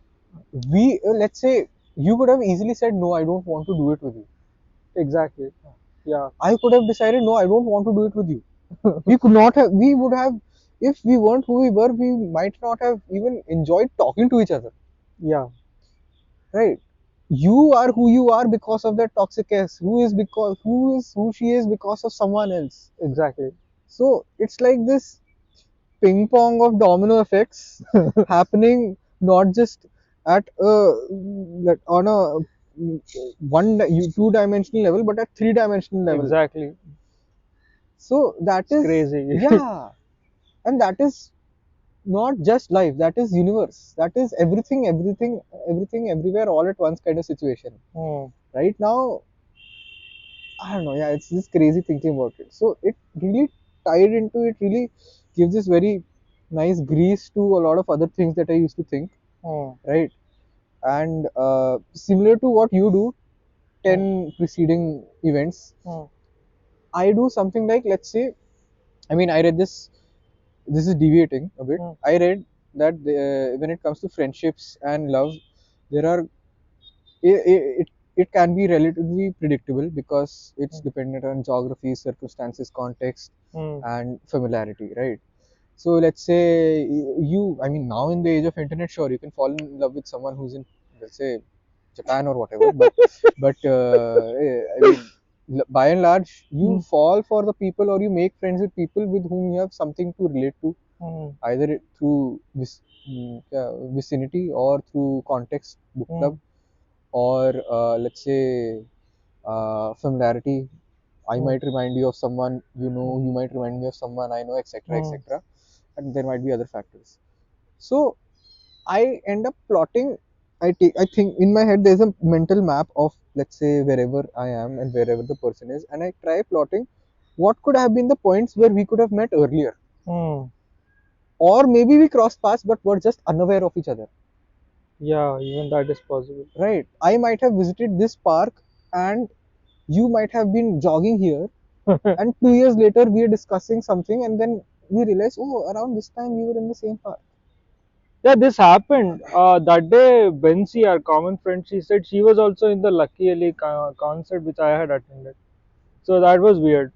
We let's say you could have easily said no, I don't want to do it with you. Exactly. Yeah. I could have decided no, I don't want to do it with you. We could not have. We would have, if we weren't who we were, we might not have even enjoyed talking to each other. Yeah. Right? You are who you are because of that toxic S. Who she is because of someone else. Exactly. So it's like this ping pong of domino effects happening not just at on a two dimensional level, but at three dimensional level. Exactly. So that It's is, crazy. yeah, and that is not just life. That is universe. That is everything, everywhere, all at once kind of situation. Hmm. Right now, I don't know. Yeah, it's just crazy thinking about it. So it really tied into it. Really gives this very nice grease to a lot of other things that I used to think. Hmm. Right, and similar to what you do, 10 preceding events, Hmm. I do something like, let's say, I mean, I read this. This is deviating a bit. Hmm. I read that when it comes to friendships and love, there are it can be relatively predictable because it's Hmm. dependent on geography, circumstances, context, Hmm. and familiarity, right? So let's say you, I mean, now in the age of internet, sure, you can fall in love with someone who's in, let's say, Japan or whatever, but I mean, by and large, you Hmm. fall for the people or you make friends with people with whom you have something to relate to, Hmm. either through yeah, vicinity or through context, book Hmm. club, or let's say familiarity. I Hmm. might remind you of someone you Hmm. know, you might remind me of someone I know, etc., Hmm. etc., and there might be other factors. So I end up plotting. I think in my head there's a mental map of, let's say, wherever I am and wherever the person is, and I try plotting what could have been the points where we could have met earlier, Hmm. or maybe we crossed paths but were just unaware of each other. Yeah, even that is possible. Right? I might have visited this park, and you might have been jogging here, and 2 years later we are discussing something, and then we realize, oh, around this time we were in the same park. Yeah, this happened. That day, Bensi, our common friend, she said she was also in the Lucky Ali concert which I had attended. So that was weird.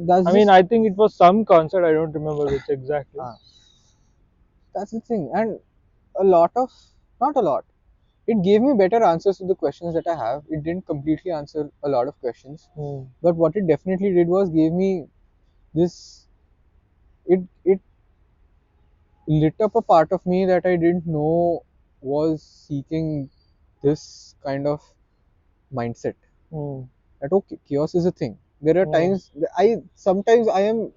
That's I mean, just I think it was some concert, I don't remember which exactly. ah, that's the thing. And a lot of, not a lot, it gave me better answers to the questions that I have. It didn't completely answer a lot of questions, Hmm. but what it definitely did was gave me this. It lit up a part of me that I didn't know was seeking this kind of mindset. Hmm. That okay, chaos is a thing. There are Hmm. times I sometimes I am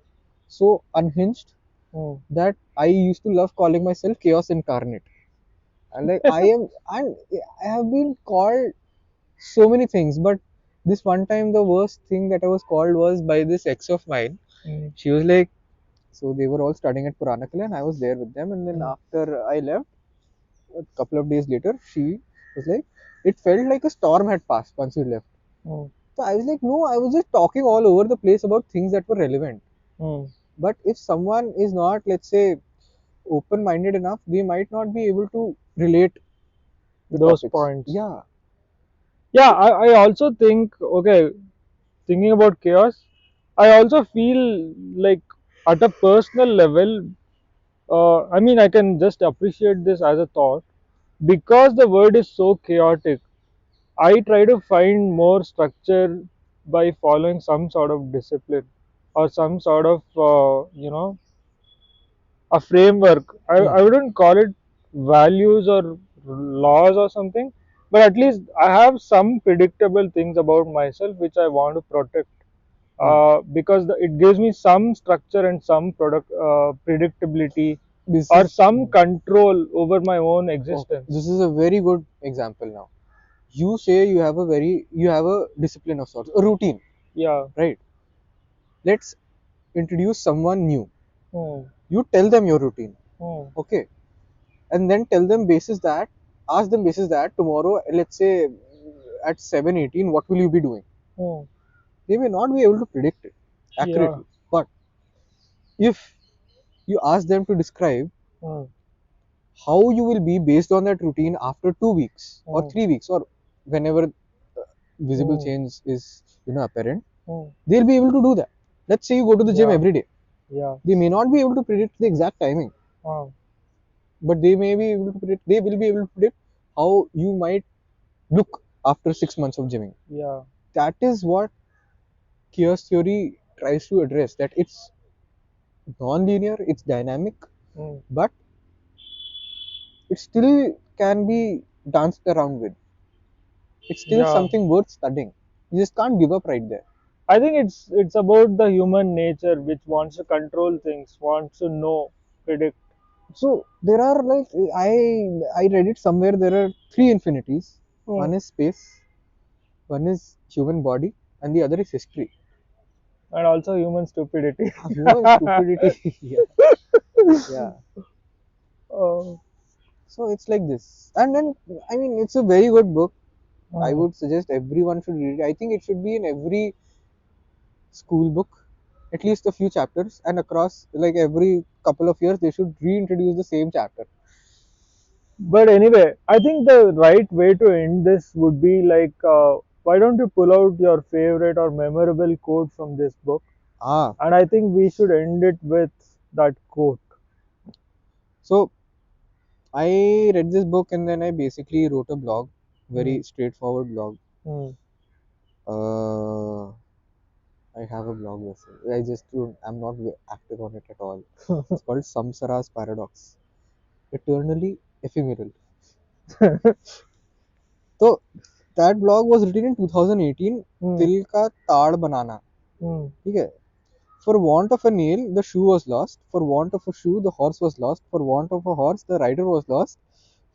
so unhinged Hmm. that I used to love calling myself chaos incarnate. And like and I have been called so many things, but this one time the worst thing that I was called was by this ex of mine. Hmm. She was like, so they were all studying at Puranakala and I was there with them, and then Hmm. after I left, a couple of days later, she was like, it felt like a storm had passed once you left. Hmm. So I was like, no, I was just talking all over the place about things that were relevant. Hmm. But if someone is not, let's say, open minded enough, they might not be able to relate the Those topics. points. Yeah. Yeah, I also think, okay, thinking about chaos, I also feel like at a personal level, I mean, I can just appreciate this as a thought because the world is so chaotic. I try to find more structure by following some sort of discipline or some sort of, a framework. Hmm. I wouldn't call it values or laws or something, but at least I have some predictable things about myself which I want to protect Hmm. because it gives me some structure and some product predictability This or is some control over my own okay. existence. This is a very good example now. You say you have a discipline of sorts, a routine, Yeah. right? Let's introduce someone new. Hmm. You tell them your routine, Hmm. okay, and then tell them basis that, ask them basis that tomorrow, let's say at 7:18, what will you be doing? Hmm. They may not be able to predict it Yeah. accurately, but if you ask them to describe Hmm. how you will be based on that routine after 2 weeks or Hmm. 3 weeks or whenever visible Hmm. change is apparent, Hmm. they'll be able to do that. Let's say you go to the gym Yeah. every day. Yeah. They may not be able to predict the exact timing, Hmm. but they will be able to predict how you might look after 6 months of gymming. Yeah. That is what chaos theory tries to address. That it's non-linear, it's dynamic, Hmm. but it still can be danced around with. It's still Yeah. something worth studying. You just can't give up right there. I think it's about the human nature which wants to control things, wants to know, predict. So there are like I read it somewhere. There are three infinities. Hmm. One is space, one is human body, and the other is history. And also human stupidity. Human stupidity. Yeah, yeah. Oh. So it's like this, and then I mean it's a very good book. I Mm. would suggest everyone should read it. I think it should be in every school book, at least a few chapters, and across like every couple of years they should reintroduce the same chapter. But anyway, I think the right way to end this would be like, why don't you pull out your favorite or memorable quote from this book? Ah, And I think we should end it with that quote. so I read this book and then I basically wrote a blog, Hmm. very straightforward blog. Hmm. Uh, I have a blog vessel. I just don't, I'm not active on it at all. It's called Samsara's Paradox. Eternally ephemeral. So that blog was written in 2018. Hmm. तिल का ताड़ बनाना. Hmm. ठीक है. For want of a nail, the shoe was lost. For want of a shoe, the horse was lost. For want of a horse, the rider was lost.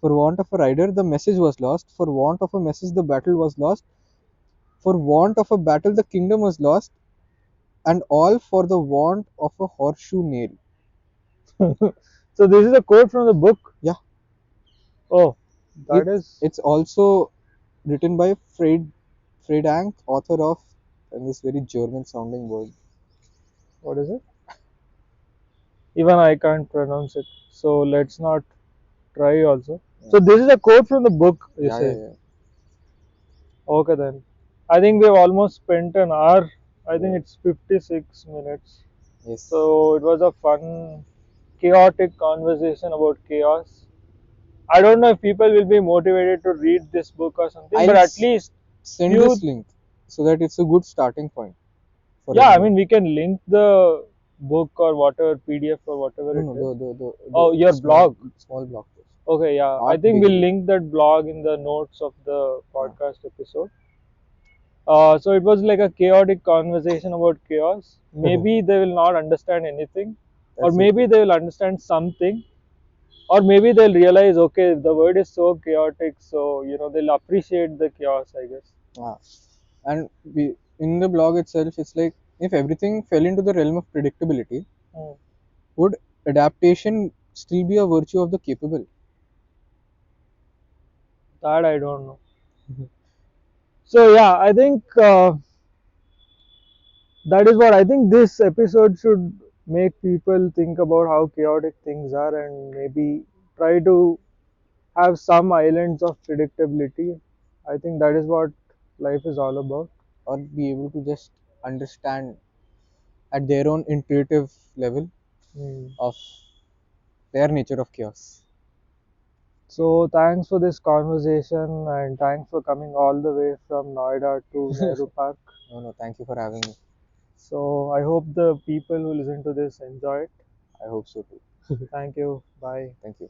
For want of a rider, the message was lost. For want of a message, the battle was lost. For want of a battle, the kingdom was lost. And all for the want of a horseshoe nail. So this is a quote from the book. Yeah, Oh, that it's is, it's also written by Friedrich, author of and this very German sounding word. what is it? Even I can't pronounce it. So let's not try also. Yeah, So this is a quote from the book, you yeah, say. yeah. Okay then. I think we've almost spent an hour. I think Yeah. it's 56 minutes. Yes. So it was a fun, chaotic conversation about chaos. I don't know if people will be motivated to read this book or something, but I'll at least send few. this link so that it's a good starting point for Yeah, I mean anyone. we can link the book or whatever PDF or whatever No, it no, is. the Oh, your small blog. small blog post. Okay, yeah. I Art think we'll Daily. link that blog in the notes of the Yeah, podcast episode. So it was like a chaotic conversation about chaos. Maybe they will not understand anything, or that's maybe okay. they will understand something, or maybe they'll realize, okay, the world is so chaotic, so they'll appreciate the chaos, I guess. Yeah. And we in the blog itself, it's like if everything fell into the realm of predictability, Hmm. would adaptation still be a virtue of the capable? That I don't know. So yeah, I think that is what I think. This episode should make people think about how chaotic things are and maybe try to have some islands of predictability. I think that is what life is all about. Or be able to just understand at their own intuitive level Hmm. of their nature of chaos. So thanks for this conversation and thanks for coming all the way from Noida to Nehru Park. No, no, thank you for having me. So I hope the people who listen to this enjoy it. I hope so too. Thank you. Bye. Thank you.